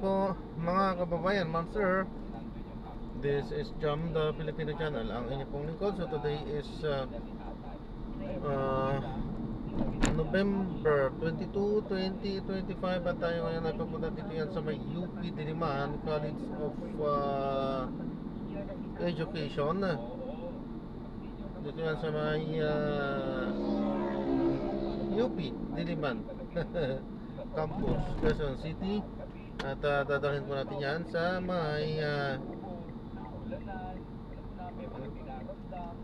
Po mga kababayan, ma'am sir, this is Jam the Filipino channel, ang inyong pong lingkod. So today is November 22, 2025 at tayo ngayon ay papunta dito yan sa may UP Diliman College of Education. Dito yan sa may UP Diliman Campus, Quezon City. At dadalhin po natin yan sa may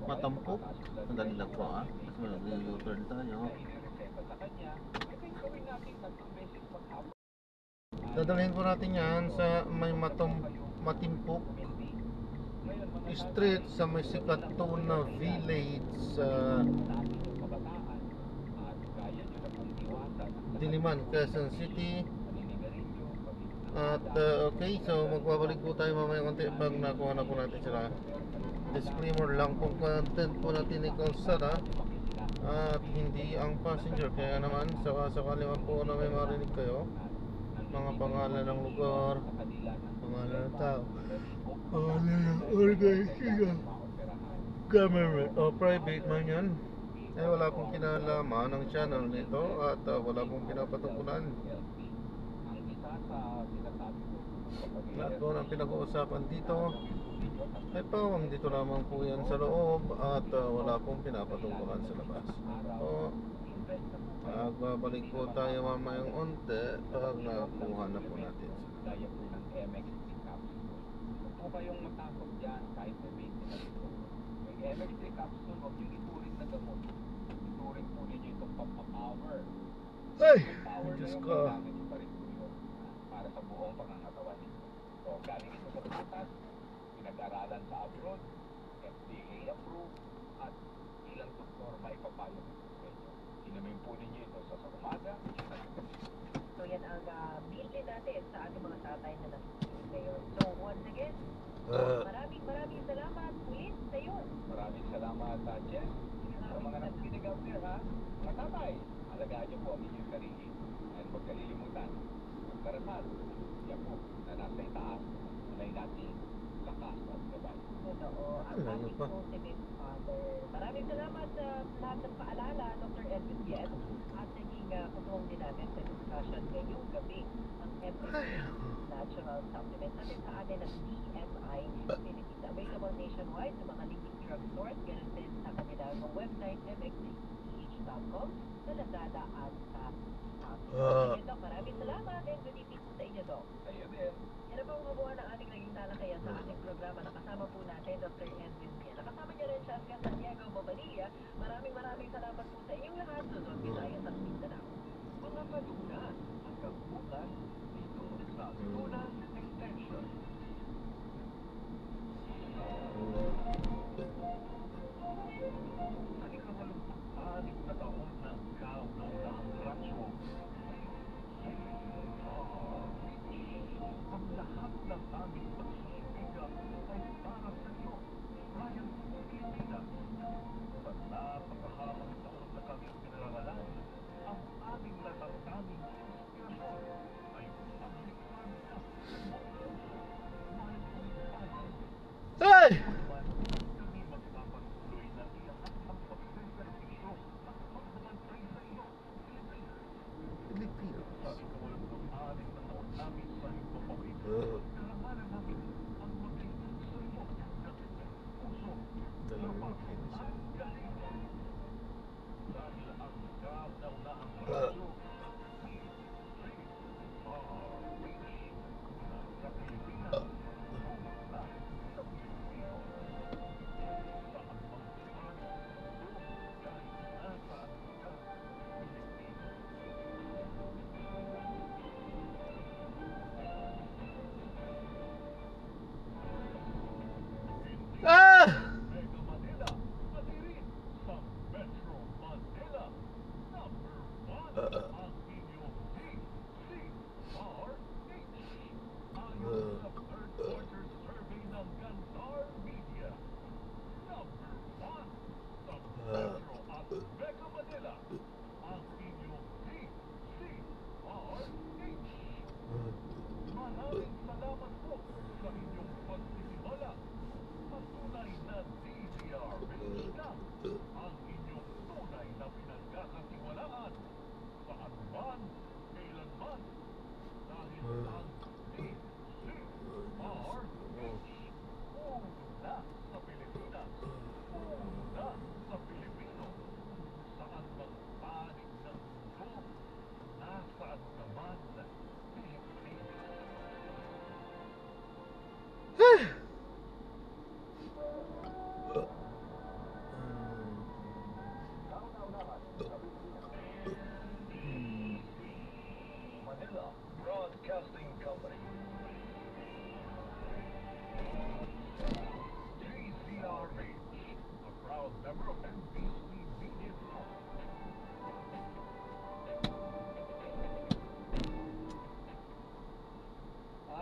Matampok. Sandali lang po kasi mag-u-turn tayo. Dadalhin po natin yan sa may Matimpok Street sa may Sikatuna Village sa Diliman, Quezon City. At okay, so magbabalik po tayo mamaya konti pag nakuha na po natin sila. Disclaimer lang, kung content po natin ay kalsada at hindi ang passenger, kaya naman sakali man po na may marinig kayo mga pangalan ng lugar, pangalan ng tao, pangalan ng organization, government o private man yan, ay wala pong kinalaman ng channel nito at wala pong pinapatukunan. Lahat po ng pinag-uusapan dito ay pawang dito lamang po yan sa loob at wala pong pinapatungkulan sa labas. So, magbabalik po tayo mamayang onte pag nakuha na po natin. Gaya po ng MX3 capsule. Huwag po kayong matakot dyan kahit may maintenance po. Yung MX3 capsule, huwag yung ituring na gamot. Ituring po ninyo itong pampapower. Ay! Power na Diyos yung ko. kailangan nyo pa rin po yun para sa buong pangangatawan nito. So, galing ito sa butas, pinag-aralan sa abroad, FDA approved, at ilang doktor maipapayo nito sa inyo. Inumin po ninyo ito sa umaga. So yan ang bilin natin sa ating mga tatay na nakikinig ngayon. So once again, maraming salamat ulit sa iyo. Maraming salamat, Jess. Sa mga nakikinig out there, ha? Mga tatay, alagaan niyo po ang inyong sarili. And huwag kalilimutan, magdarasal. Yan po, na nasa itaas, alay natin lakas at gabay. Totoo. Ang aming ultimate father. Maraming salamat sa lahat ng paalala, Dr. Edwin Yes. At naging kutulong din natin sa discussion ngayong gabi ng every natural supplement natin sa atin ng DMI Philippines. Available nationwide sa mga leading drugstores. Ganun din sa kanilang website mxdh.com, sa Lazada at sa Shopee. Dok, maraming salamat and good evening po sa inyo, Dok. Sa'yo din. Yan ang pangkabuhan ng ating naging talakayan sa ating programa. Nakasama po natin Dr. Edwin Mia. Nakasama niya rin siya sa Santiago Bobadilla. Maraming salamat po sa inyong lahat. Luzon, Visayas at Mindanao. Mga kaluna, hanggang bukas, dito sa Lunas Extension. Sa ikamalugpag-anim na taon ng kaunang rasyo,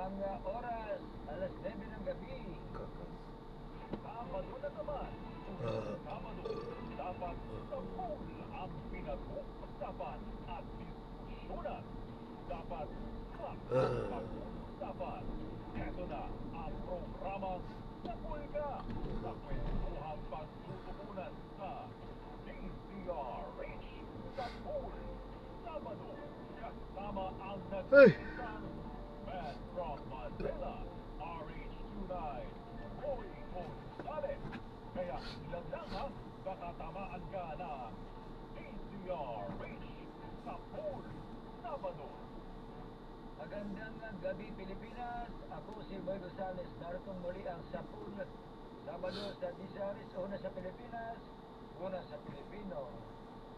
Ang oras, alas 9 ng gabi. Kakas. Sabado na naman. Sabado, dapat sa pool ang pinag-uusapan at diskusyonan. Dapat pag-uusapan. Ito na ang programang Sapul Ka sa kwentuhang pagtutukunan sa DZRH sa pool. Sabado, kasama ang nagsigang Man from Manila, RH29, Boy Gonzales. Kaya ilang lang ha, baka tamaan ka na DZRH sa pool. Sabado. Magandang gabi Pilipinas. Ako si Boy Gonzales. Naritong muli ang Sapul. Sabado sa Disaris, una sa Pilipinas, una sa Pilipino.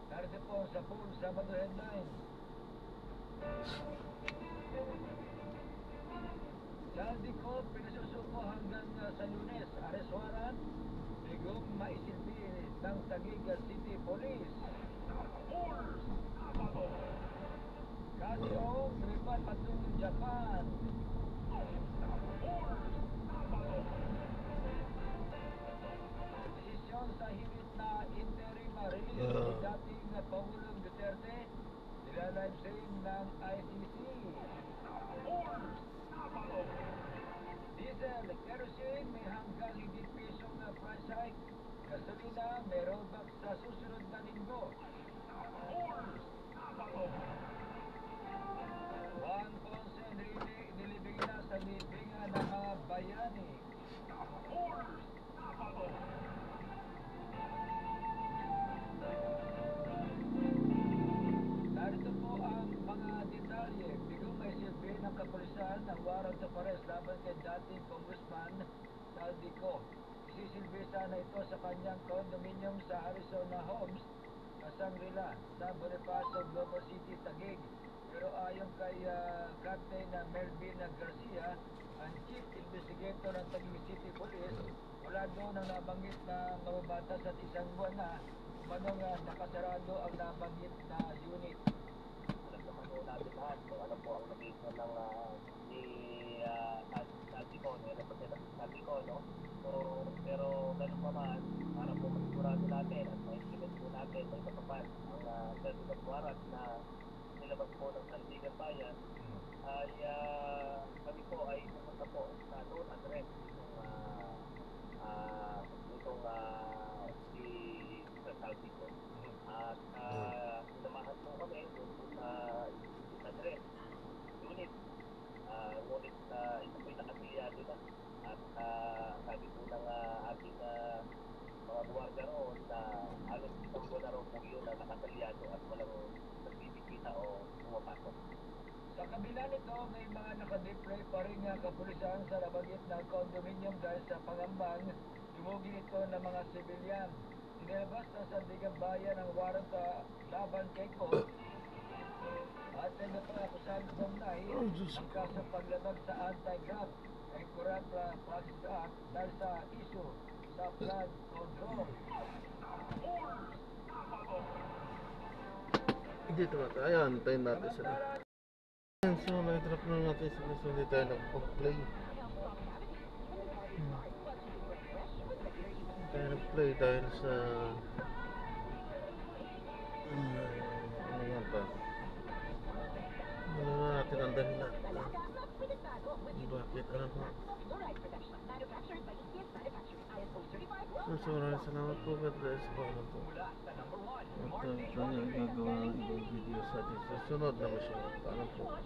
Narito po ang Sapul, Sabado headlines. Saldi ko, pinasusuko hanggang sa Lunes. Arrest warrant, bigong maisilbi ng Taguig City Police. Kasyong, tripan patungong Japan. Desisyon sa himit na interim release ni dating Pangulong Duterte, nila-live stream ng ICC. Diesel, kerosene, may hanggang higit pisong na price hike. Gasolina, may rollback sa susunod na linggo. Juan Ponce nilibing na sa libingan ng mga bayani. Narito po ang mga detalye. Bigong may silbi ng kapulisan ng warrant of arrest laban kay dating Congressman Saldico. Isisilbi sana ito sa kanyang condominium sa Arizona Homes, Shangri-La, sa Bonifacio, Global City, Taguig. Pero ayon kay Captain Melvin Garcia, ang Chief Investigator ng Taguig City Police, wala doon ang nabanggit na mababatas at isang buwan na manong nakasarado ang nabanggit na unit. Alam naman po natin lahat kung ano po ang location ng ni Saldico, no? So, pero ganun pa man, para po masigurado natin at ma-implement po natin may kapapad ang certificate warrant na nilabas po ng Sandigan Bayan, ay kami po ay pumunta po sa known address itong si Mr. Saldico. At sinamahan po kami doon sa address, unit. Ngunit ito po'y nakasilyado na. At sabi po ng ating mga buwarga roon na halos isang buwan na roon po yun na nakasilyado at walang nagbibigita o pumapasok. Sa kabila nito, may mga nakadeploy pa rin nga kapulisan sa labagit ng condominium dahil sa pangambang dumugin ito ng mga sibilyan. Inilabas ng Sandigan Bayan ang warrant laban kay Ko at ano pa akusahan ng Bomnay ang kaso paglabag sa anti-graft ay corrupt practice act dahil sa issue sa flood control. Hindi tumatay. Ayan, antayin natin sila. Ayan, so na-drop na natin sila. So hindi tayo nag-play. Tayo nag-play dahil sa ano nga ba? Ano na natin ang dahilan? Bakit? Ano ba? So maraming salamat po. God bless po. Ano po? At tayo gagawa ng ibang video sa ating susunod na mission. Paano po?